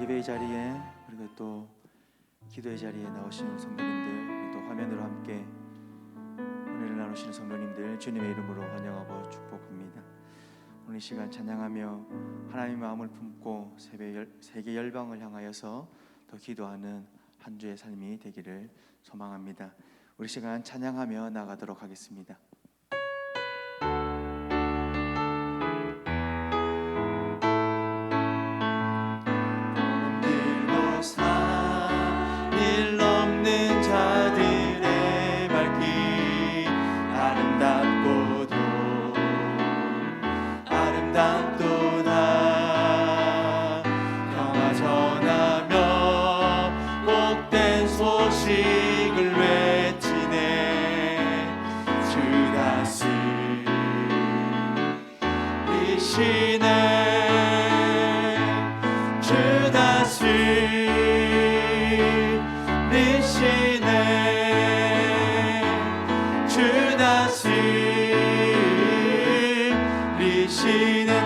예배의 자리에 그리고 또 기도의 자리에 나오시는 성도님들, 또 화면으로 함께 은혜를 나누시는 성도님들 주님의 이름으로 환영하고 축복합니다. 오늘 이 시간 찬양하며 하나님의 마음을 품고 세계 열방을 향하여서 더 기도하는 한 주의 삶이 되기를 소망합니다. 우리 시간 찬양하며 나가도록 하겠습니다.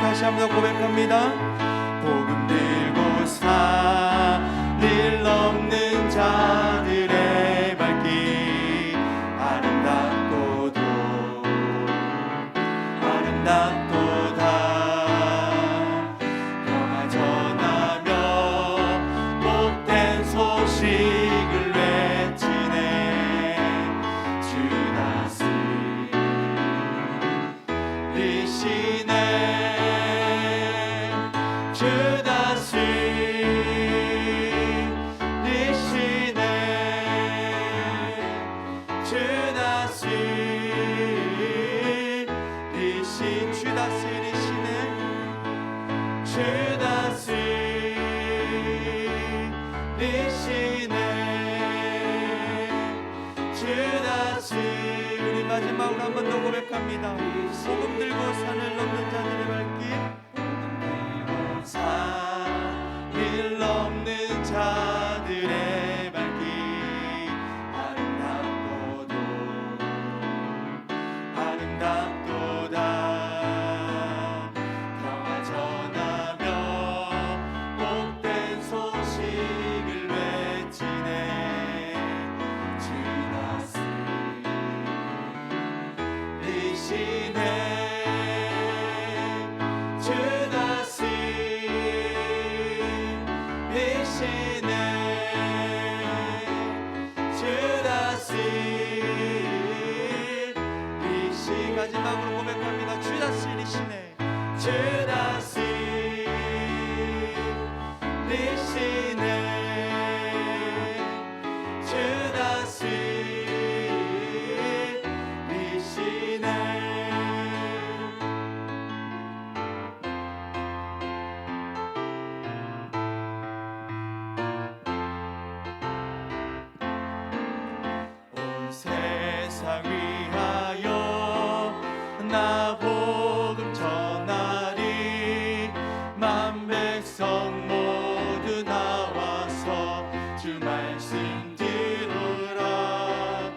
다시 한번 더 고백합니다. 복음 들고 살 일 없는 자들의 발길 아름답도다 평화 전하며 복된 소식을 외치네 주 다스리시네 우리 마지막으로 한 번 더 고백합니다. 복음 들고 산을 넘는 자들의 발길 살 일 없는 자들의 발길 아름답도다 평화 전하며 복된 소식을 외치네 주 다스리시네 주 다스리시네 주 다스리시 마지막으로 고백합니다. 주 다스리시네 주 다스리시네 주 다스리시네 온 세상 위하여 나 복음 전하리 만 백성 모두 나와서 주 말씀 들으라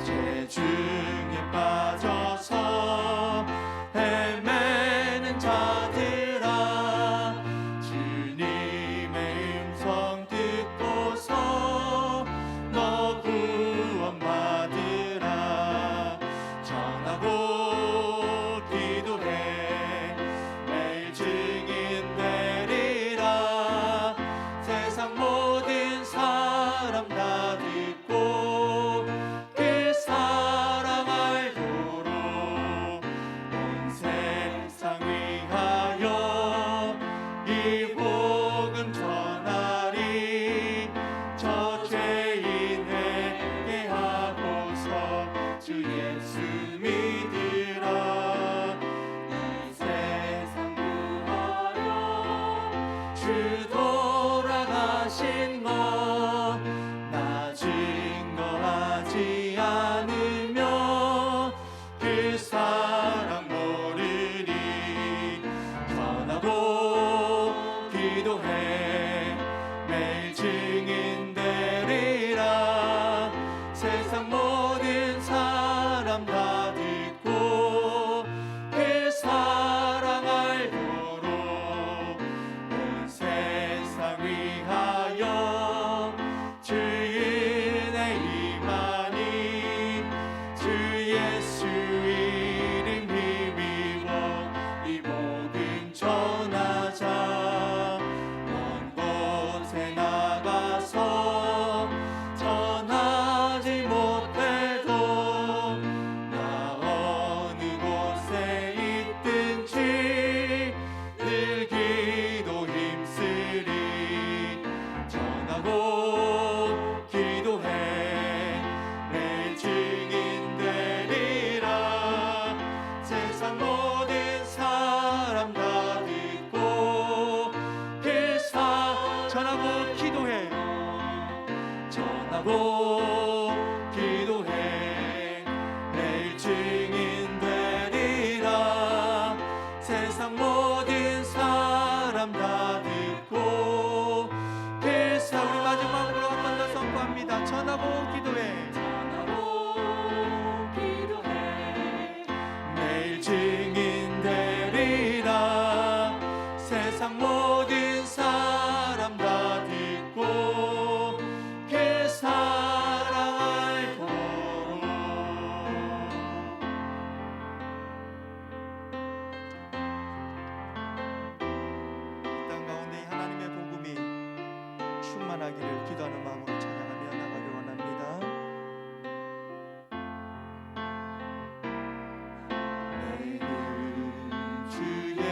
죄 중에 빠져서 헤매는 자들아 주님의 음성 듣고서 너 구원 받으라 전하고 기도해 매일 증인 되리라 세상 모든 사람 다 듣고 그 사랑 알도록 온 세상 위하여 이 복음 전하리 저 죄인 회개하고서 주 예수 믿으라 이 세상 구하려 주 돌아가신 것 나 증거하지 않으며 그 사랑 모르니 전하고 기도해 매일 증인 되리라 세상 모든 사람 다 듣고 그 사랑 알도록 온 세상 위하여 세상 모든 사람 다 듣고 필사 우리 마지막으로 한 번 더 선포합니다. 전하고 기도해 매일 증인 되리라. 세상 모든 사람 다 듣고 그 사랑 알도록. 이 땅 가운데 하나님의 복음이 충만하기를 기도하는 마음으로 찬양하며 나가길 원합니다. 내는 주의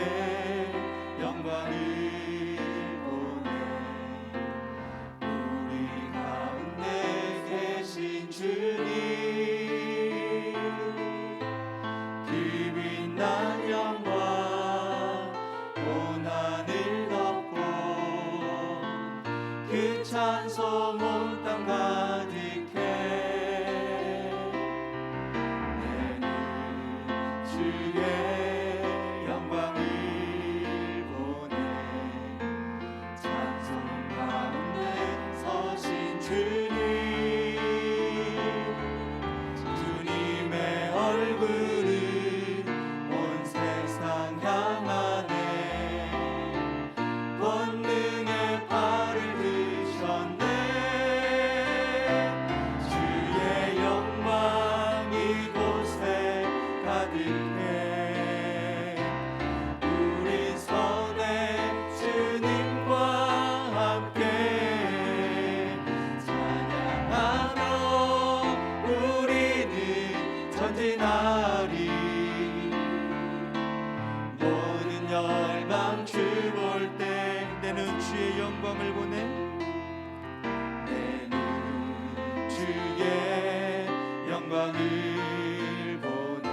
영광을 보내 우리 가운데 계신 주님 그 빛난 영광 온 하늘 덮고 그 찬송 온 땅 가득해. 내는 주의 영광을 보내 찬송 가운데 서신 주님 주님의 얼굴을 온 세상 향하네. 권능의 발을 드셨네. 주의 영광 이곳에 가득해. 우리 선에 주님과 함께 찬양하며 우리는 전진하리. 모든 열방 주 볼 때 내는 주의 영광을 보내. 내는 주의 영광을 보내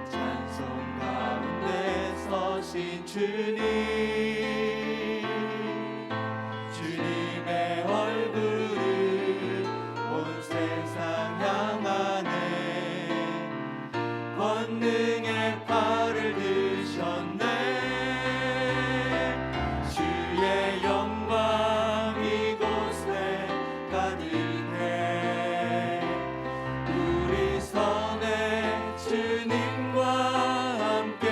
찬송 가운데 서신 주님 주님의 얼굴을 온 세상 향하네. 권능의 발을 드셨네. 주의 영광 이곳에 가득해. 우리 선에 주님과 함께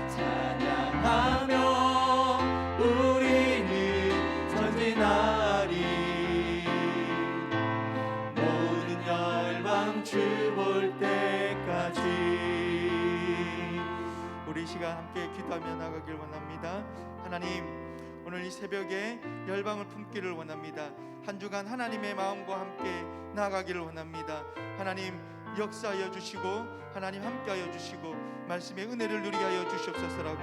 찬양하며 우리는 전진하리. 모든 열방 주 볼 때까지. 우리 이 시간 함께 기도하며 나가길 원합니다. 하나님, 오늘 이 새벽에 열방을 품기를 원합니다. 한 주간 하나님의 마음과 함께 나아가기를 원합니다. 하나님 역사하여 주시고 하나님 함께하여 주시고 말씀의 은혜를 누리게 하여 주시옵소서라고,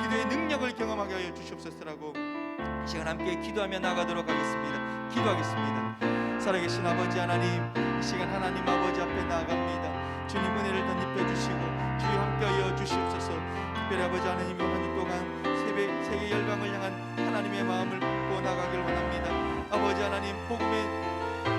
기도의 능력을 경험하게 하여 주시옵소서라고 이 시간 함께 기도하며 나가도록 하겠습니다. 기도하겠습니다. 살아계신 아버지 하나님, 이 시간 하나님 아버지 앞에 나아갑니다. 주님 은혜를 덧입혀 주시고 주여 함께하여 주시옵소서. 특별히 아버지 하나님 한 주 동안 세계 열방을 향한 하나님의 마음을 품고 나가길 원합니다. 아버지 하나님 복음의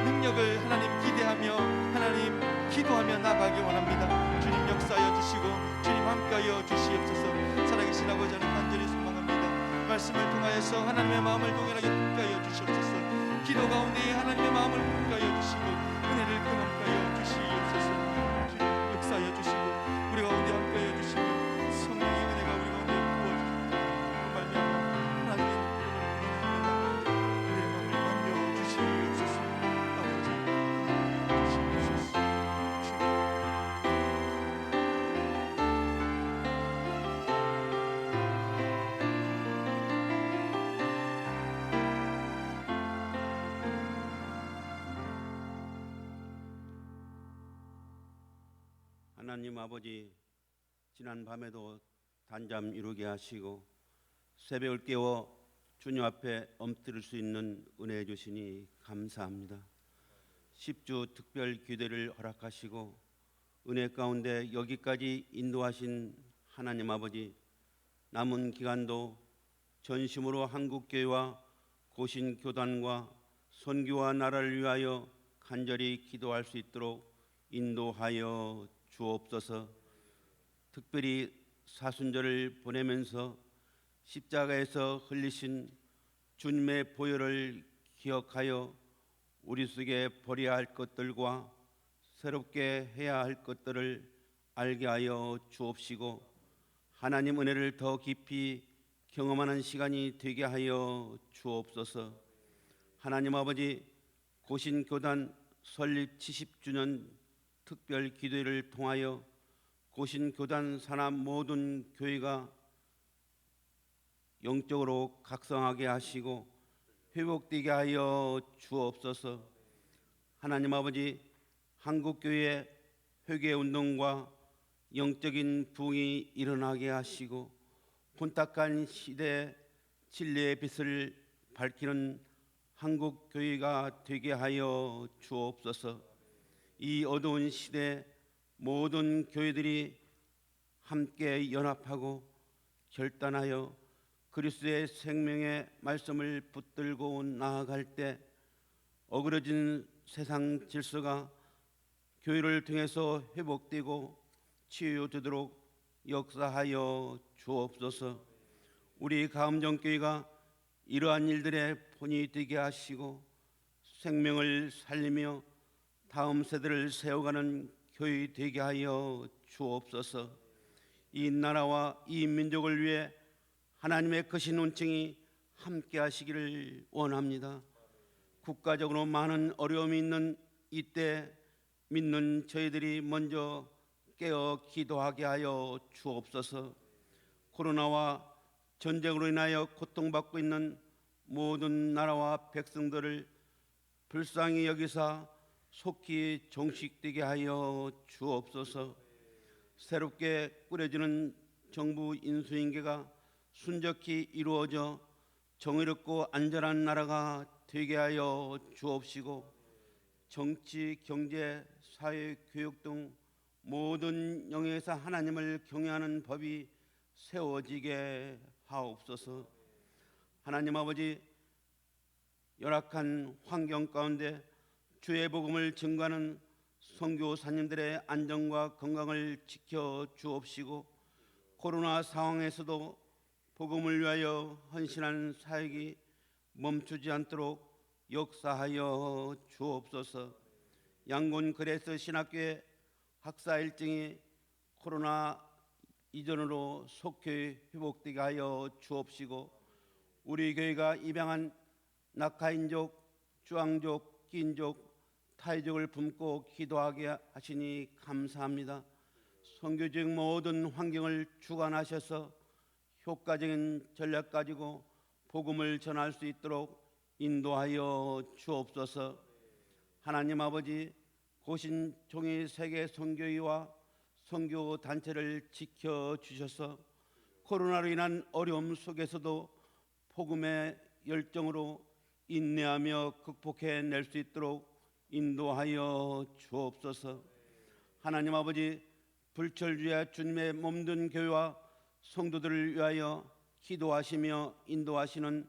능력을 하나님 기대하며 하나님 기도하며 나가길 원합니다. 주님 역사하여 주시고 주님 함께하여 주시옵소서. 살아계신 아버지 하나님 간절히 소망합니다. 말씀을 통하여서 하나님의 마음을 동일하게 품게 하여 주시옵소서. 기도 가운데 하나님의 마음을 품게 하여 주시고 은혜를 경험케 하여 주시옵소서. 주님 역사하여 주시고 우리 가운데 함께하여 주시고 성령의 은혜가 우리 가운데 부어주시고 말미암아 하나님의 은혜의 마음을 만져 주시옵소서. 아버지 주시옵소서. 하나님 아버지, 지난 밤에도 단잠 이루게 하시고 새벽을 깨워 주님 앞에 엎드릴 수 있는 은혜 주시니 감사합니다. 10주 특별 기도를 허락하시고 은혜 가운데 여기까지 인도하신 하나님 아버지, 남은 기간도 전심으로 한국교회와 고신교단과 선교와 나라를 위하여 간절히 기도할 수 있도록 인도하여 주옵소서. 특별히 사순절을 보내면서 십자가에서 흘리신 주님의 보혈을 기억하여 우리 속에 버려야 할 것들과 새롭게 해야 할 것들을 알게 하여 주옵시고 하나님 은혜를 더 깊이 경험하는 시간이 되게 하여 주옵소서. 하나님 아버지, 고신교단 설립 70주년 특별 기도회를 통하여 고신교단 산하 모든 교회가 영적으로 각성하게 하시고 회복되게 하여 주옵소서. 하나님 아버지, 한국교회의 회개운동과 영적인 부흥이 일어나게 하시고 혼탁한 시대 진리의 빛을 밝히는 한국교회가 되게 하여 주옵소서. 이 어두운 시대 모든 교회들이 함께 연합하고 결단하여 그리스도의 생명의 말씀을 붙들고 나아갈 때 어그러진 세상 질서가 교회를 통해서 회복되고 치유되도록 역사하여 주옵소서. 우리 가음정교회가 이러한 일들의 본이 되게 하시고 생명을 살리며 다음 세대를 세워가는 교회 되게 하여 주옵소서. 이 나라와 이 민족을 위해 하나님의 크신 은총이 함께 하시기를 원합니다. 국가적으로 많은 어려움이 있는 이때 믿는 저희들이 먼저 깨어 기도하게 하여 주옵소서. 코로나와 전쟁으로 인하여 고통받고 있는 모든 나라와 백성들을 불쌍히 여기사 속히 종식되게 하여 주옵소서. 새롭게 꾸려지는 정부 인수인계가 순적히 이루어져 정의롭고 안전한 나라가 되게 하여 주옵시고 정치, 경제, 사회, 교육 등 모든 영역에서 하나님을 경외하는 법이 세워지게 하옵소서. 하나님 아버지, 열악한 환경 가운데 주의 복음을 증거하는 선교사님들의 안전과 건강을 지켜 주옵시고 코로나 상황에서도 복음을 위하여 헌신하는 사역이 멈추지 않도록 역사하여 주옵소서. 양곤 그레스 신학교의 학사 일정이 코로나 이전으로 속히 회복되게 하여 주옵시고 우리 교회가 입양한 낙하인족, 주황족, 끼인족, 타이족을 품고 기도하게 하시니 감사합니다. 선교적 모든 환경을 주관하셔서 효과적인 전략 가지고 복음을 전할 수 있도록 인도하여 주옵소서. 하나님 아버지, 고신 종이 세계 선교회와 선교 단체를 지켜 주셔서 코로나로 인한 어려움 속에서도 복음의 열정으로 인내하며 극복해낼 수 있도록 인도하여 주옵소서. 하나님 아버지, 불철주야 주님의 몸된 교회와 성도들을 위하여 기도하시며 인도하시는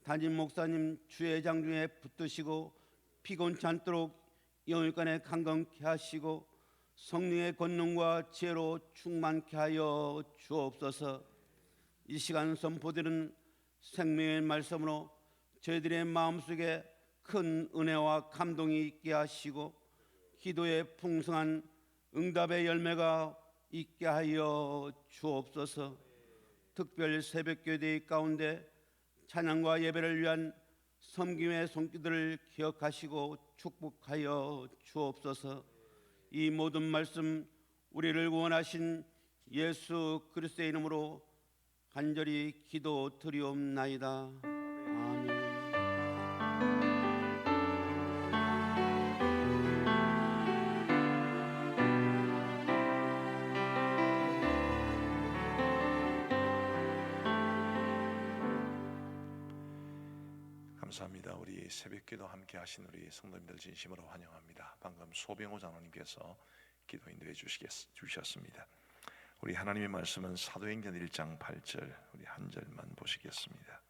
담임 목사님 주회장 중에 붙드시고 피곤치 않도록 영육간에 강건케 하시고 성령의 권능과 지혜로 충만케 하여 주옵소서. 이 시간 선포되는 생명의 말씀으로 저희들의 마음속에 큰 은혜와 감동이 있게 하시고 기도의 풍성한 응답의 열매가 있게 하여 주옵소서. 특별 새벽교대 가운데 찬양과 예배를 위한 섬김의 손길들을 기억하시고 축복하여 주옵소서. 이 모든 말씀 우리를 구원하신 예수 그리스도의 이름으로 간절히 기도드리옵나이다. 아멘. 감사합니다. 우리 새벽기도 함께 하신 우리 성도님들 진심으로 환영합니다. 방금 소병호 장로님께서 기도 인도해 주셨습니다. 우리 하나님의 말씀은 사도행전 1장 8절 우리 한 절만 보시겠습니다.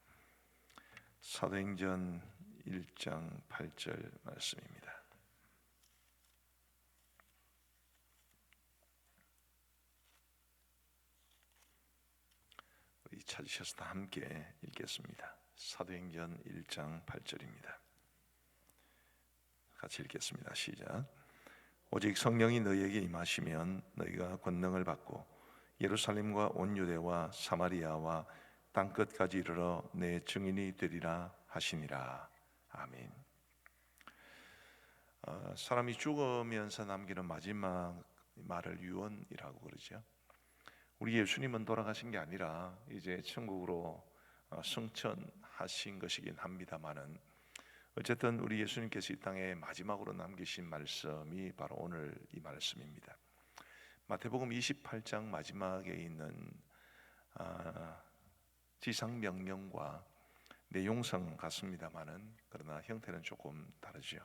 사도행전 1장 8절 말씀입니다. 찾으셔서 다 함께 읽겠습니다. 사도행전 1장 8절입니다. 같이 읽겠습니다. 시작. 오직 성령이 너희에게 임하시면 너희가 권능을 받고 예루살렘과 온 유대와 사마리아와 땅끝까지 이르러 내 증인이 되리라 하시니라. 아멘. 사람이 죽으면서 남기는 마지막 말을 유언이라고 그러죠. 우리 예수님은 돌아가신 게 아니라 이제 천국으로 승천하신 것이긴 합니다만은 어쨌든 우리 예수님께서 이 땅에 마지막으로 남기신 말씀이 바로 오늘 이 말씀입니다. 마태복음 28장 마지막에 있는 지상 명령과 내용상 같습니다만은 그러나 형태는 조금 다르죠.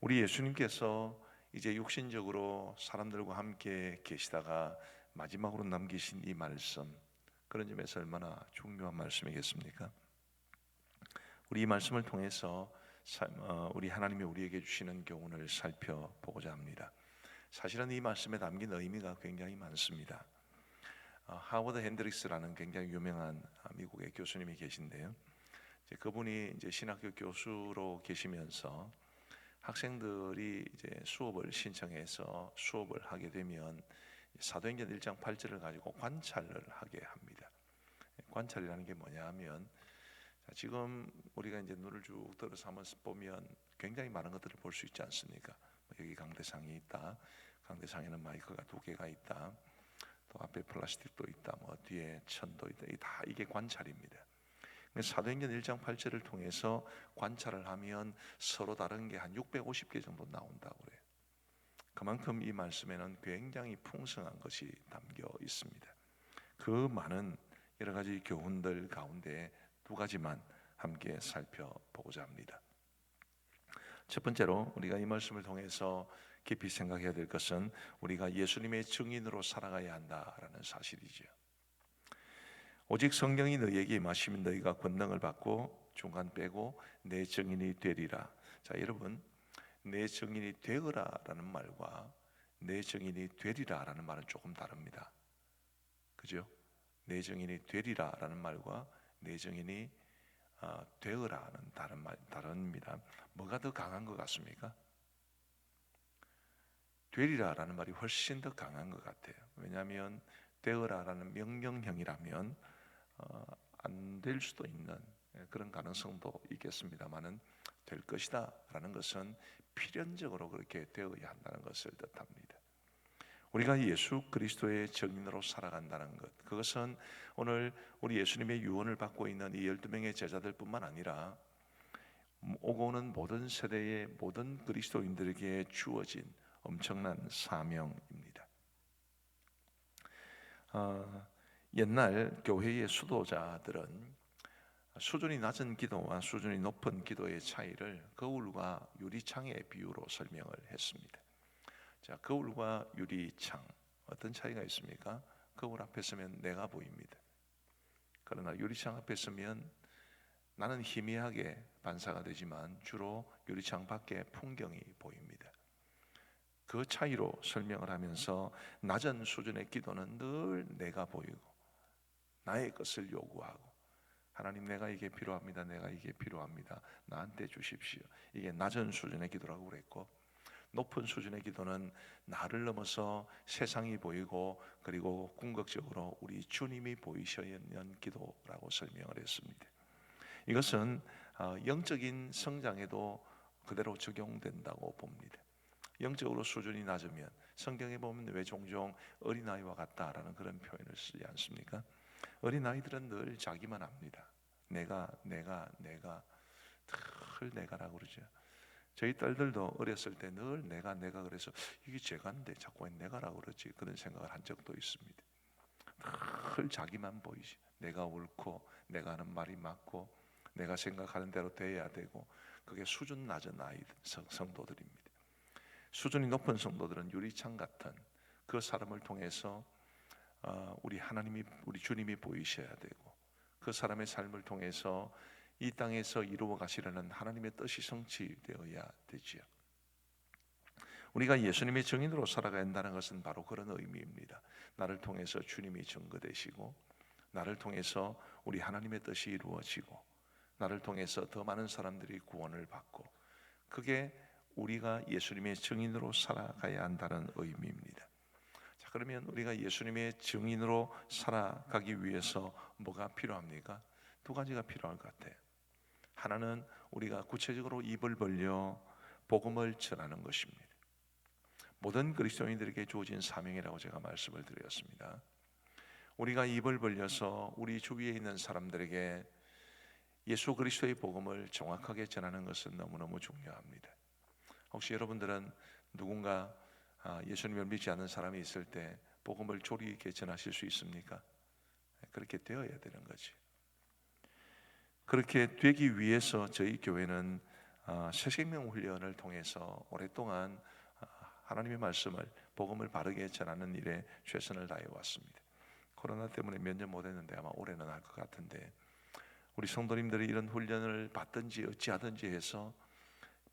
우리 예수님께서 이제 육신적으로 사람들과 함께 계시다가 마지막으로 남기신 이 말씀, 그런 점에서 얼마나 중요한 말씀이겠습니까? 우리 이 말씀을 통해서 우리 하나님이 우리에게 주시는 교훈을 살펴보고자 합니다. 사실은 이 말씀에 담긴 의미가 굉장히 많습니다. 하워드 핸드릭스라는 굉장히 유명한 미국의 교수님이 계신데요. 그분이 이제 신학교 교수로 계시면서 학생들이 이제 수업을 신청해서 수업을 하게 되면 사도행전 1장 8절을 가지고 관찰을 하게 합니다. 관찰이라는 게 뭐냐 하면 지금 우리가 이제 눈을 쭉 들어서 한번 보면 굉장히 많은 것들을 볼 수 있지 않습니까? 여기 강대상이 있다. 강대상에는 마이크가 2개가 있다. 또 앞에 플라스틱도 있다. 뭐 뒤에 천도 있다. 다 이게 관찰입니다. 사도행전 1장 8절을 통해서 관찰을 하면 서로 다른 게 한 650개 정도 나온다고 그래요. 그만큼 이 말씀에는 굉장히 풍성한 것이 담겨 있습니다. 그 많은 여러 가지 교훈들 가운데 2가지만 함께 살펴보고자 합니다. 첫 번째로 우리가 이 말씀을 통해서 깊이 생각해야 될 것은 우리가 예수님의 증인으로 살아가야 한다라는 사실이죠. 오직 성령이 너희에게 임하시면 너희가 권능을 받고 중간 빼고 내 증인이 되리라. 자, 여러분, 내 증인이 되어라라는 말과 내 증인이 되리라라는 말은 조금 다릅니다. 그죠? 내 증인이 되리라라는 말과 내 증인이 되어라는 다릅니다. 뭐가 더 강한 것 같습니까? 되리라라는 말이 훨씬 더 강한 것 같아요. 왜냐하면 되어라라는 명령형이라면 안 될 수도 있는 그런 가능성도 있겠습니다만은 될 것이다라는 것은 필연적으로 그렇게 되어야 한다는 것을 뜻합니다. 우리가 예수 그리스도의 증인으로 살아간다는 것, 그것은 오늘 우리 예수님의 유언을 받고 있는 이 12명의 제자들뿐만 아니라 오고 오는 모든 세대의 모든 그리스도인들에게 주어진 엄청난 사명입니다. 옛날 교회의 수도자들은 수준이 낮은 기도와 수준이 높은 기도의 차이를 거울과 유리창의 비유로 설명을 했습니다. 자, 거울과 유리창 어떤 차이가 있습니까? 거울 앞에 서면 내가 보입니다. 그러나 유리창 앞에 서면 나는 희미하게 반사가 되지만 주로 유리창 밖에 풍경이 보입니다. 그 차이로 설명을 하면서 낮은 수준의 기도는 늘 내가 보이고 나의 것을 요구하고 하나님 내가 이게 필요합니다. 내가 이게 필요합니다. 나한테 주십시오. 이게 낮은 수준의 기도라고 그랬고 높은 수준의 기도는 나를 넘어서 세상이 보이고 그리고 궁극적으로 우리 주님이 보이셔야 하는 기도라고 설명을 했습니다. 이것은 영적인 성장에도 그대로 적용된다고 봅니다. 영적으로 수준이 낮으면 성경에 보면 왜 종종 어린아이와 같다라는 그런 표현을 쓰지 않습니까? 어린아이들은 늘 자기만 합니다. 내가 늘 내가라고 그러죠. 저희 딸들도 어렸을 때 늘 내가 그래서 이게 제가인데 자꾸 내가라고 그러지 그런 생각을 한 적도 있습니다. 늘 자기만 보이지. 내가 옳고 내가 하는 말이 맞고 내가 생각하는 대로 돼야 되고 그게 수준 낮은 아이들 성도들입니다. 수준이 높은 성도들은 유리창 같은 그 사람을 통해서 우리 하나님이 우리 주님이 보이셔야 되고 그 사람의 삶을 통해서 이 땅에서 이루어 가시려는 하나님의 뜻이 성취되어야 되지요. 우리가 예수님의 증인으로 살아가야 한다는 것은 바로 그런 의미입니다. 나를 통해서 주님이 증거되시고 나를 통해서 우리 하나님의 뜻이 이루어지고 나를 통해서 더 많은 사람들이 구원을 받고 그게 우리가 예수님의 증인으로 살아가야 한다는 의미입니다. 자, 그러면 우리가 예수님의 증인으로 살아가기 위해서 뭐가 필요합니까? 두 가지가 필요할 것 같아요. 하나는 우리가 구체적으로 입을 벌려 복음을 전하는 것입니다. 모든 그리스도인들에게 주어진 사명이라고 제가 말씀을 드렸습니다. 우리가 입을 벌려서 우리 주위에 있는 사람들에게 예수 그리스도의 복음을 정확하게 전하는 것은 너무너무 중요합니다. 혹시 여러분들은 누군가 예수님을 믿지 않는 사람이 있을 때 복음을 조리 있게 전하실 수 있습니까? 그렇게 되어야 되는 거지. 그렇게 되기 위해서 저희 교회는 새생명 훈련을 통해서 오랫동안 하나님의 말씀을 복음을 바르게 전하는 일에 최선을 다해 왔습니다. 코로나 때문에 몇 년 못했는데 아마 올해는 할 것 같은데 우리 성도님들이 이런 훈련을 받든지 어찌하든지 해서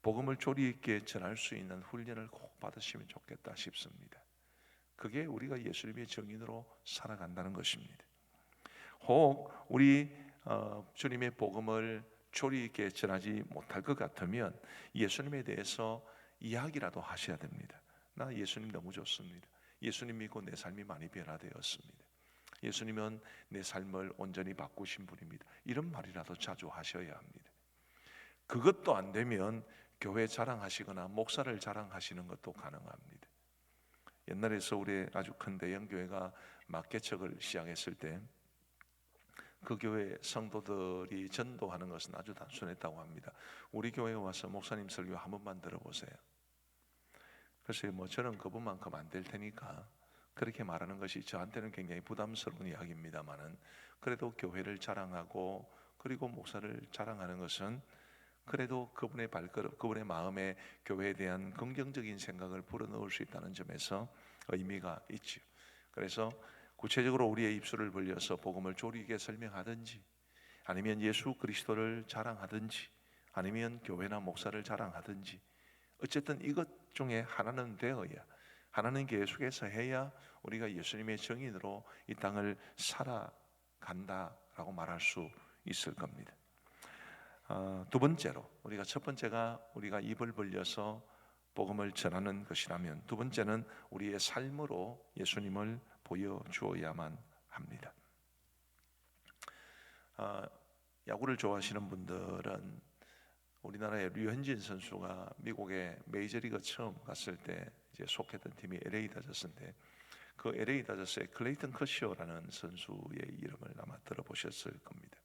복음을 조리 있게 전할 수 있는 훈련을 꼭 받으시면 좋겠다 싶습니다. 그게 우리가 예수님의 증인으로 살아간다는 것입니다. 혹 우리 주님의 복음을 조리 있게 전하지 못할 것 같으면 예수님에 대해서 이야기라도 하셔야 됩니다. 나 예수님 너무 좋습니다. 예수님 믿고 내 삶이 많이 변화되었습니다. 예수님은 내 삶을 온전히 바꾸신 분입니다. 이런 말이라도 자주 하셔야 합니다. 그것도 안 되면 교회 자랑하시거나 목사를 자랑하시는 것도 가능합니다. 옛날에 서울에 아주 큰 대형 교회가 막개척을 시작했을 때 그 교회 성도들이 전도하는 것은 아주 단순했다고 합니다. 우리 교회에 와서 목사님 설교 한 번만 들어보세요. 글쎄요, 저는 그분만큼 안 될 테니까 그렇게 말하는 것이 저한테는 굉장히 부담스러운 이야기입니다만은 그래도 교회를 자랑하고 그리고 목사를 자랑하는 것은 그래도 그분의 발걸음, 그분의 마음에 교회에 대한 긍정적인 생각을 불어넣을 수 있다는 점에서 의미가 있죠. 그래서 구체적으로 우리의 입술을 벌려서 복음을 조리 있게 설명하든지 아니면 예수 그리스도를 자랑하든지 아니면 교회나 목사를 자랑하든지 어쨌든 이것 중에 하나는 되어야 하나는 계속해서 해야 우리가 예수님의 증인으로 이 땅을 살아간다라고 말할 수 있을 겁니다. 두 번째로 우리가 첫 번째가 우리가 입을 벌려서 복음을 전하는 것이라면 두 번째는 우리의 삶으로 예수님을 보여주어야만 합니다. 야구를 좋아하시는 분들은 우리나라의 류현진 선수가 미국의 메이저리그 처음 갔을 때 이제 속했던 팀이 LA 다저스인데 그 LA 다저스의 클레이턴 커쇼라는 선수의 이름을 아마 들어보셨을 겁니다.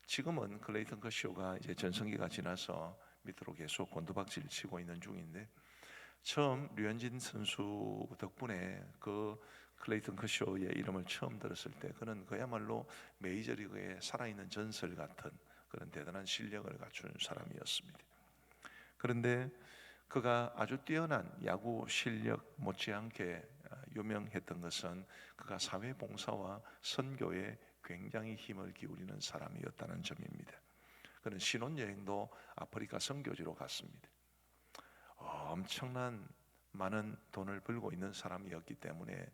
지금은 클레이턴 커쇼가 이제 전성기가 지나서 밑으로 계속 곤두박질 치고 있는 중인데 처음 류현진 선수 덕분에 그 클레이턴 커쇼의 이름을 처음 들었을 때 그는 그야말로 메이저리그의 살아있는 전설 같은 그런 대단한 실력을 갖춘 사람이었습니다. 그런데 그가 아주 뛰어난 야구 실력 못지않게 유명했던 것은 그가 사회봉사와 선교에 굉장히 힘을 기울이는 사람이었다는 점입니다. 그는 신혼여행도 아프리카 선교지로 갔습니다. 엄청난 많은 돈을 벌고 있는 사람이었기 때문에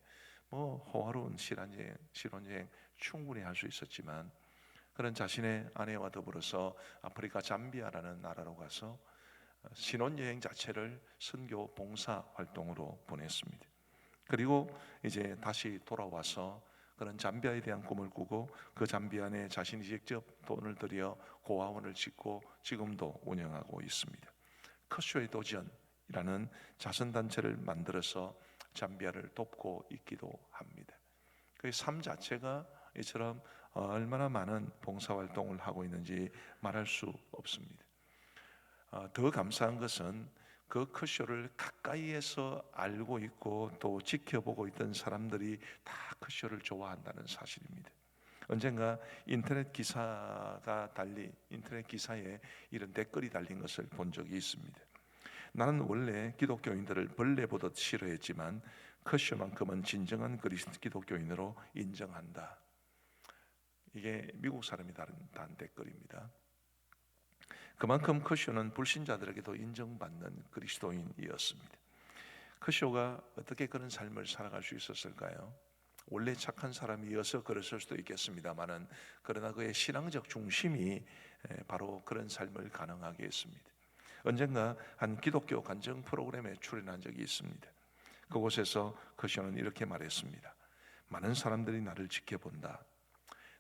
호화로운 신혼여행 충분히 할 수 있었지만 그는 자신의 아내와 더불어서 아프리카 잠비아라는 나라로 가서 신혼여행 자체를 선교 봉사 활동으로 보냈습니다. 그리고 이제 다시 돌아와서 그는 잠비아에 대한 꿈을 꾸고 그 잠비아 내 자신이 직접 돈을 들여 고아원을 짓고 지금도 운영하고 있습니다. 커쇼의 도전이라는 자선단체를 만들어서 잠비아를 돕고 있기도 합니다. 그 삶 자체가 이처럼 얼마나 많은 봉사활동을 하고 있는지 말할 수 없습니다. 더 감사한 것은 그 커쇼를 가까이에서 알고 있고 또 지켜보고 있던 사람들이 다 커쇼를 좋아한다는 사실입니다. 언젠가 인터넷 기사에 이런 댓글이 달린 것을 본 적이 있습니다. 나는 원래 기독교인들을 벌레 보듯 싫어했지만 커쇼만큼은 진정한 기독교인으로 인정한다. 이게 미국 사람이 단 댓글입니다. 그만큼 커쇼는 불신자들에게도 인정받는 그리스도인이었습니다. 커쇼가 어떻게 그런 삶을 살아갈 수 있었을까요? 원래 착한 사람이어서 그랬을 수도 있겠습니다만은 그러나 그의 신앙적 중심이 바로 그런 삶을 가능하게 했습니다. 언젠가 한 기독교 간증 프로그램에 출연한 적이 있습니다. 그곳에서 커쇼는 이렇게 말했습니다. 많은 사람들이 나를 지켜본다.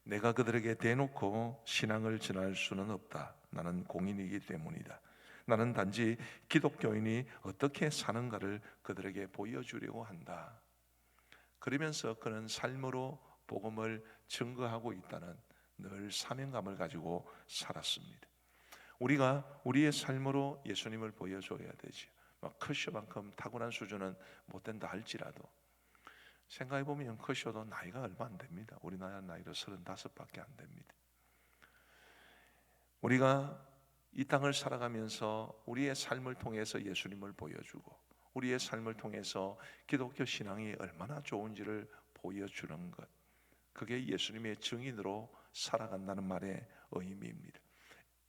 내가 그들에게 대놓고 신앙을 전할 수는 없다. 나는 공인이기 때문이다. 나는 단지 기독교인이 어떻게 사는가를 그들에게 보여주려고 한다. 그러면서 그는 삶으로 복음을 증거하고 있다는 늘 사명감을 가지고 살았습니다. 우리가 우리의 삶으로 예수님을 보여줘야 되지. 커쇼만큼 타고난 수준은 못 된다 할지라도 생각해 보면 커쇼도 나이가 얼마 안 됩니다. 우리나라 나이로 35밖에 안 됩니다. 우리가 이 땅을 살아가면서 우리의 삶을 통해서 예수님을 보여주고 우리의 삶을 통해서 기독교 신앙이 얼마나 좋은지를 보여주는 것, 그게 예수님의 증인으로 살아간다는 말의 의미입니다.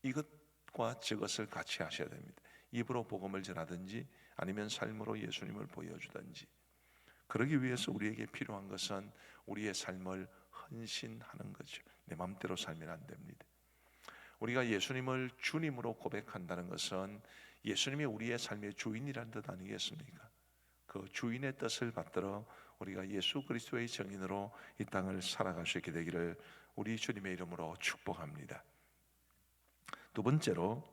이것과 저것을 같이 하셔야 됩니다. 입으로 복음을 전하든지 아니면 삶으로 예수님을 보여주든지. 그러기 위해서 우리에게 필요한 것은 우리의 삶을 헌신하는 거죠. 내 마음대로 살면 안 됩니다. 우리가 예수님을 주님으로 고백한다는 것은 예수님이 우리의 삶의 주인이라는 뜻 아니겠습니까? 그 주인의 뜻을 받들어 우리가 예수 그리스도의 증인으로 이 땅을 살아갈 수 있게 되기를 우리 주님의 이름으로 축복합니다. 두 번째로,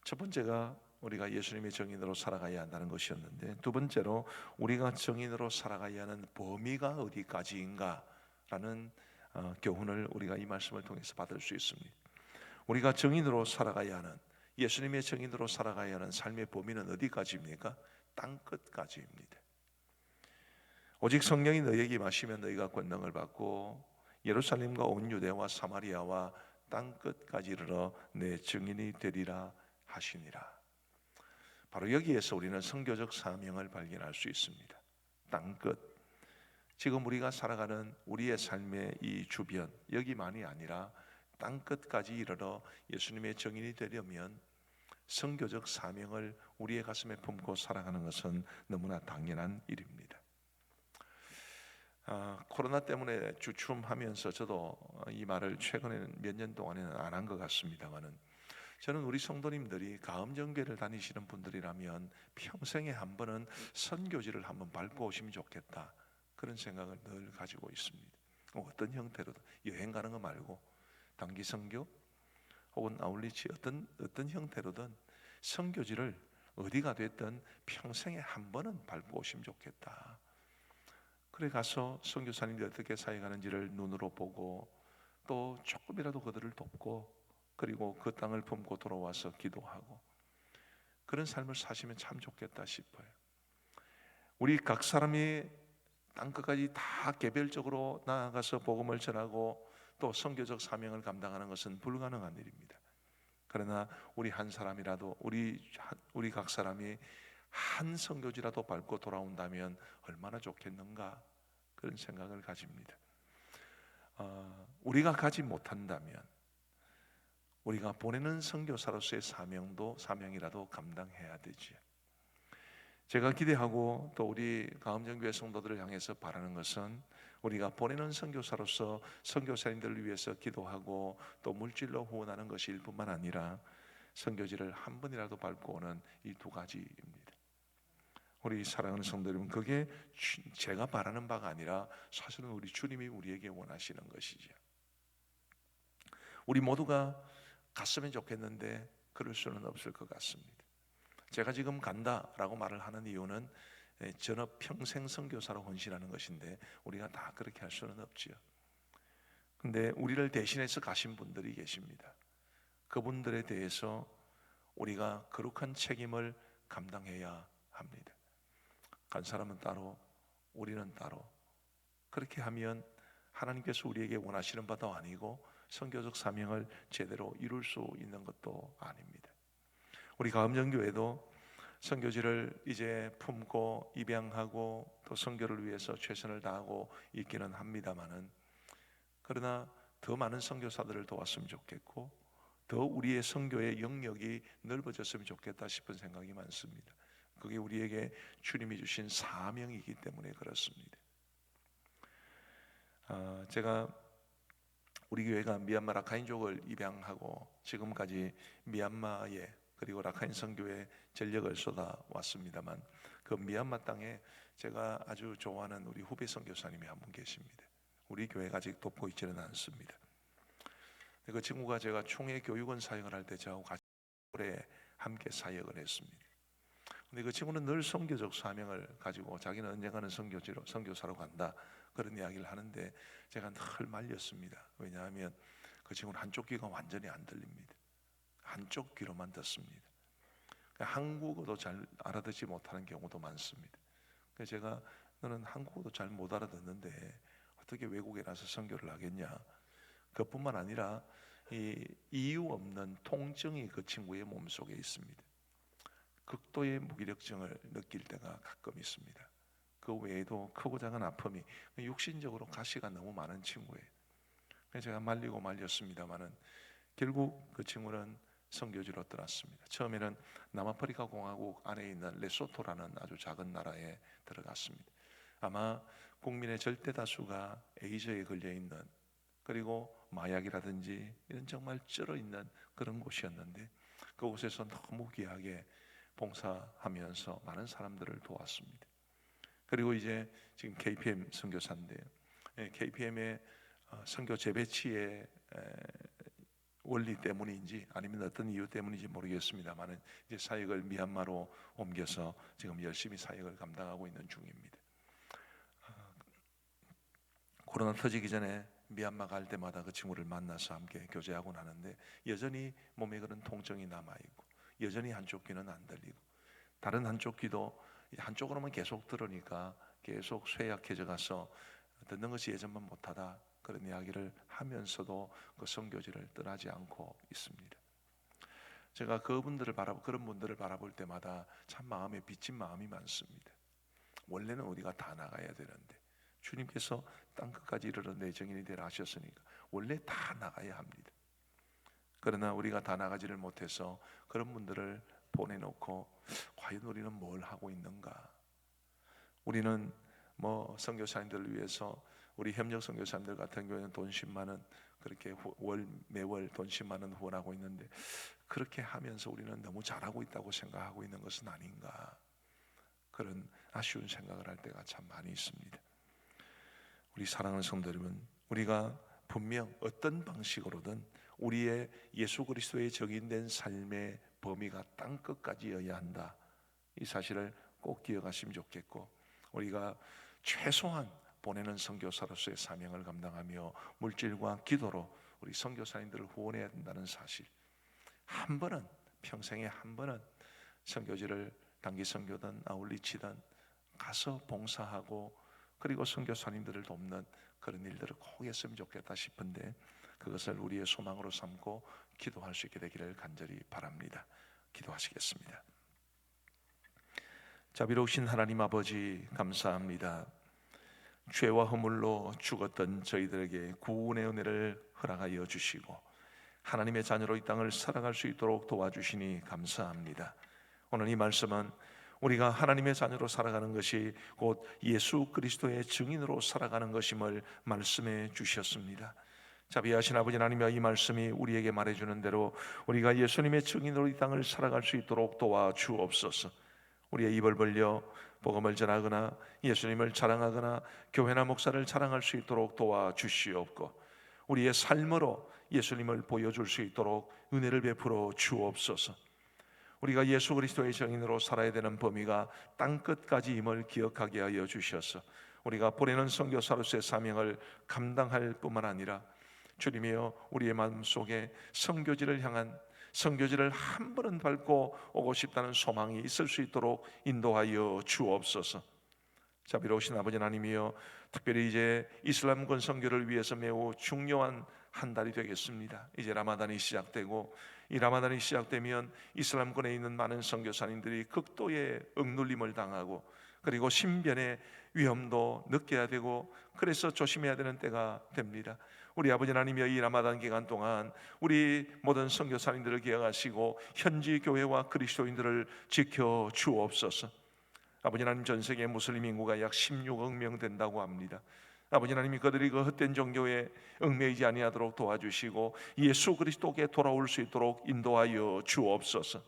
첫 번째가 우리가 예수님의 증인으로 살아가야 한다는 것이었는데, 두 번째로 우리가 증인으로 살아가야 하는 범위가 어디까지인가라는 교훈을 우리가 이 말씀을 통해서 받을 수 있습니다. 우리가 증인으로 살아가야 하는, 예수님의 증인으로 살아가야 하는 삶의 범위는 어디까지입니까? 땅끝까지입니다. 오직 성령이 너희에게 임하시면 너희가 권능을 받고 예루살렘과 온 유대와 사마리아와 땅끝까지 이르러 내 증인이 되리라 하시니라. 바로 여기에서 우리는 선교적 사명을 발견할 수 있습니다. 땅끝. 지금 우리가 살아가는 우리의 삶의 이 주변, 여기만이 아니라 땅끝까지 이르러 예수님의 증인이 되려면 선교적 사명을 우리의 가슴에 품고 살아가는 것은 너무나 당연한 일입니다. 코로나 때문에 주춤하면서 저도 이 말을 최근에 몇 년 동안에는 안 한 것 같습니다만은, 저는 우리 성도님들이 가음정교회를 다니시는 분들이라면 평생에 한 번은 선교지를 한번 밟고 오시면 좋겠다, 그런 생각을 늘 가지고 있습니다. 어떤 형태로든, 여행 가는 거 말고 단기 선교 혹은 아울리치 어떤 형태로든 선교지를 어디가 됐든 평생에 한 번은 밟고 오시면 좋겠다. 그래 가서 선교사님들이 어떻게 사역하는지를 눈으로 보고 또 조금이라도 그들을 돕고 그리고 그 땅을 품고 돌아와서 기도하고 그런 삶을 사시면 참 좋겠다 싶어요. 우리 각 사람이 땅끝까지 다 개별적으로 나아가서 복음을 전하고 또 선교적 사명을 감당하는 것은 불가능한 일입니다. 그러나 우리 한 사람이라도 우리 각 사람이 한 선교지라도 밟고 돌아온다면 얼마나 좋겠는가, 그런 생각을 가집니다. 우리가 가지 못한다면 우리가 보내는 선교사로서의 사명이라도 감당해야 되지. 제가 기대하고 또 우리 가음정교회 성도들을 향해서 바라는 것은 우리가 보내는 선교사로서 선교사님들을 위해서 기도하고 또 물질로 후원하는 것일 뿐만 아니라 선교지를 한 번이라도 밟고 오는 이 두 가지입니다. 우리 사랑하는 성도 여러분, 그게 제가 바라는 바가 아니라 사실은 우리 주님이 우리에게 원하시는 것이죠. 우리 모두가 갔으면 좋겠는데 그럴 수는 없을 것 같습니다. 제가 지금 간다라고 말을 하는 이유는 전업 평생 선교사로 헌신하는 것인데 우리가 다 그렇게 할 수는 없지요. 근데 우리를 대신해서 가신 분들이 계십니다. 그분들에 대해서 우리가 거룩한 책임을 감당해야 합니다. 간 사람은 따로, 우리는 따로. 그렇게 하면 하나님께서 우리에게 원하시는 바도 아니고 선교적 사명을 제대로 이룰 수 있는 것도 아닙니다. 우리 가음정교회도 선교지를 이제 품고 입양하고 또 선교를 위해서 최선을 다하고 있기는 합니다만은, 그러나 더 많은 선교사들을 도왔으면 좋겠고 더 우리의 선교의 영역이 넓어졌으면 좋겠다 싶은 생각이 많습니다. 그게 우리에게 주님이 주신 사명이기 때문에 그렇습니다. 제가 우리 교회가 미얀마 라카인족을 입양하고 지금까지 미얀마에 그리고 라카인 선교에 전력을 쏟아 왔습니다만, 그 미얀마 땅에 제가 아주 좋아하는 우리 후배 선교사님이 한 분 계십니다. 우리 교회가 아직 돕고 있지는 않습니다. 그 친구가 제가 총회 교육원 사역을 할 때 저하고 같이 오래 함께 사역을 했습니다. 근데 그 친구는 늘 선교적 사명을 가지고 자기는 언젠가는 선교사로 간다, 그런 이야기를 하는데 제가 늘 말렸습니다. 왜냐하면 그 친구는 한쪽 귀가 완전히 안 들립니다. 한쪽 귀로만 듣습니다. 한국어도 잘 알아듣지 못하는 경우도 많습니다. 그래서 제가 너는 한국어도 잘 못 알아듣는데 어떻게 외국에 나서 선교를 하겠냐. 그뿐만 아니라 이 이유 없는 통증이 그 친구의 몸속에 있습니다. 극도의 무기력증을 느낄 때가 가끔 있습니다. 그 외에도 크고 작은 아픔이, 육신적으로 가시가 너무 많은 친구예요. 그래서 제가 말리고 말렸습니다마는 결국 그 친구는 선교지로 떠났습니다. 처음에는 남아프리카 공화국 안에 있는 레소토라는 아주 작은 나라에 들어갔습니다. 아마 국민의 절대 다수가 에이즈에 걸려 있는, 그리고 마약이라든지 이런 정말 쩔어 있는 그런 곳이었는데 그곳에서 너무 귀하게 봉사하면서 많은 사람들을 도왔습니다. 그리고 이제 지금 KPM 선교사인데요. KPM의 선교 재배치의 원리 때문인지 아니면 어떤 이유 때문인지 모르겠습니다만은 이제 사역을 미얀마로 옮겨서 지금 열심히 사역을 감당하고 있는 중입니다. 코로나 터지기 전에 미얀마 갈 때마다 그 친구를 만나서 함께 교제하고 나는데 여전히 몸에 그런 통증이 남아 있고, 여전히 한쪽 귀는 안 들리고, 다른 한쪽 귀도 한쪽으로만 계속 들으니까 계속 쇠약해져 가서 듣는 것이 예전만 못하다, 그런 이야기를 하면서도 그 선교지를 떠나지 않고 있습니다. 제가 그런 분들을 바라볼 때마다 참 마음에 빚진 마음이 많습니다. 원래는 우리가 다 나가야 되는데 주님께서 땅끝까지 이르러 내 증인이 되라 하셨으니까 원래 다 나가야 합니다. 그러나 우리가 다 나가지를 못해서 그런 분들을 보내놓고 과연 우리는 뭘 하고 있는가? 우리는 선교사님들을 위해서, 우리 협력 선교사님들 같은 경우에는 돈 10만 원 그렇게 매월 돈 10만 원 후원하고 있는데, 그렇게 하면서 우리는 너무 잘하고 있다고 생각하고 있는 것은 아닌가, 그런 아쉬운 생각을 할 때가 참 많이 있습니다. 우리 사랑하는 성도 여러분, 우리가 분명 어떤 방식으로든 우리의 예수 그리스도의 적인된 삶의 범위가 땅끝까지여야 한다, 이 사실을 꼭 기억하시면 좋겠고, 우리가 최소한 보내는 선교사로서의 사명을 감당하며 물질과 기도로 우리 선교사님들을 후원해야 된다는 사실, 한 번은, 평생에 한 번은 선교지를 단기 선교든 아울리치든 가서 봉사하고 그리고 선교사님들을 돕는 그런 일들을 꼭 했으면 좋겠다 싶은데, 그것을 우리의 소망으로 삼고 기도할 수 있게 되기를 간절히 바랍니다. 기도하시겠습니다. 자비로우신 하나님 아버지, 감사합니다. 죄와 허물로 죽었던 저희들에게 구원의 은혜를 허락하여 주시고 하나님의 자녀로 이 땅을 살아갈 수 있도록 도와주시니 감사합니다. 오늘 이 말씀은 우리가 하나님의 자녀로 살아가는 것이 곧 예수 그리스도의 증인으로 살아가는 것임을 말씀해 주셨습니다. 자비하신 아버지 하나님이여, 이 말씀이 우리에게 말해주는 대로 우리가 예수님의 증인으로 이 땅을 살아갈 수 있도록 도와주옵소서. 우리의 입을 벌려 복음을 전하거나 예수님을 자랑하거나 교회나 목사를 자랑할 수 있도록 도와주시옵고, 우리의 삶으로 예수님을 보여줄 수 있도록 은혜를 베풀어 주옵소서. 우리가 예수 그리스도의 증인으로 살아야 되는 범위가 땅끝까지임을 기억하게 하여 주셔서 우리가 보내는 선교사로서의 사명을 감당할 뿐만 아니라 주님이여, 우리의 마음속에 선교지를 향한, 선교지를 한 번은 밟고 오고 싶다는 소망이 있을 수 있도록 인도하여 주옵소서. 자비로우신 아버지 하나님이여, 특별히 이제 이슬람권 선교를 위해서 매우 중요한 한 달이 되겠습니다. 이제 라마단이 시작되고, 이 라마단이 시작되면 이슬람권에 있는 많은 선교사님들이 극도의 억눌림을 당하고, 그리고 신변의 위험도 느껴야 되고, 그래서 조심해야 되는 때가 됩니다. 우리 아버지 하나님이여, 이 라마단 기간 동안 우리 모든 선교사님들을 기억하시고 현지 교회와 그리스도인들을 지켜 주옵소서. 아버지 하나님, 전 세계 무슬림 인구가 약 16억 명 된다고 합니다. 아버지 하나님이 그들이 그 헛된 종교에 얽매이지 아니하도록 도와주시고 예수 그리스도께 돌아올 수 있도록 인도하여 주옵소서.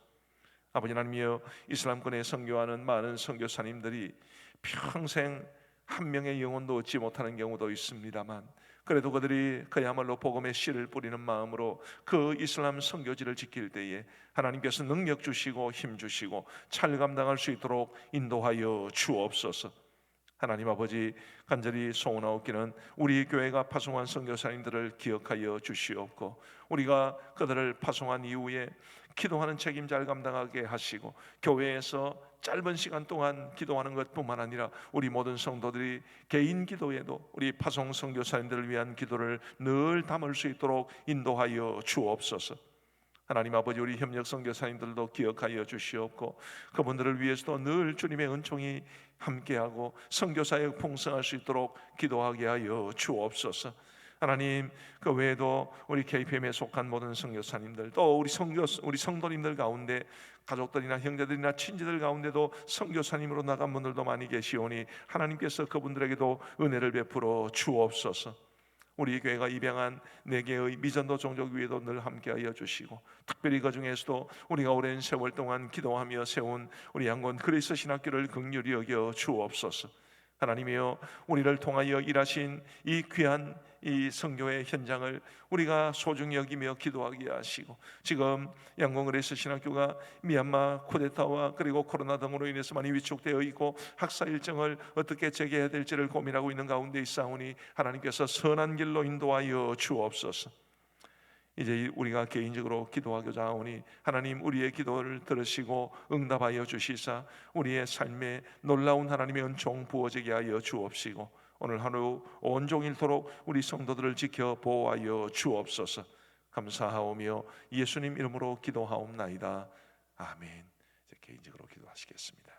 아버지 하나님이여, 이슬람권에 선교하는 많은 선교사님들이 평생 한 명의 영혼도 얻지 못하는 경우도 있습니다만, 그래도 그들이 그야말로 복음의 씨를 뿌리는 마음으로 그 이슬람 선교지를 지킬 때에 하나님께서 능력 주시고 힘 주시고 잘 감당할 수 있도록 인도하여 주옵소서. 하나님 아버지, 간절히 소원하옵기는 우리 교회가 파송한 선교사님들을 기억하여 주시옵고, 우리가 그들을 파송한 이후에 기도하는 책임 잘 감당하게 하시고, 교회에서 짧은 시간 동안 기도하는 것뿐만 아니라 우리 모든 성도들이 개인 기도에도 우리 파송 선교사님들을 위한 기도를 늘 담을 수 있도록 인도하여 주옵소서. 하나님 아버지, 우리 협력 선교사님들도 기억하여 주시옵고, 그분들을 위해서도 늘 주님의 은총이 함께하고 선교사역 풍성할 수 있도록 기도하게 하여 주옵소서. 하나님, 그 외에도 우리 KPM에 속한 모든 선교사님들, 또 우리 성도님들 가운데 가족들이나 형제들이나 친지들 가운데도 선교사님으로 나간 분들도 많이 계시오니 하나님께서 그분들에게도 은혜를 베풀어 주옵소서. 우리 교회가 입양한 4개의 미전도 종족 위에도 늘 함께하여 주시고, 특별히 그 중에서도 우리가 오랜 세월 동안 기도하며 세운 우리 양곤 그리스 신학교를 긍휼히 여겨 주옵소서. 하나님이여, 우리를 통하여 일하신 이 귀한 이 선교의 현장을 우리가 소중히 여기며 기도하게 하시고, 지금 양곤 그리스 신학교가 미얀마 쿠데타와 그리고 코로나 등으로 인해서 많이 위축되어 있고 학사 일정을 어떻게 재개해야 될지를 고민하고 있는 가운데 있사오니 하나님께서 선한 길로 인도하여 주옵소서. 이제 우리가 개인적으로 기도하고자 하오니 하나님, 우리의 기도를 들으시고 응답하여 주시사 우리의 삶에 놀라운 하나님의 은총 부어지게 하여 주옵시고, 오늘 하루 온종일토록 우리 성도들을 지켜 보호하여 주옵소서. 감사하오며 예수님 이름으로 기도하옵나이다. 아멘. 이제 개인적으로 기도하시겠습니다.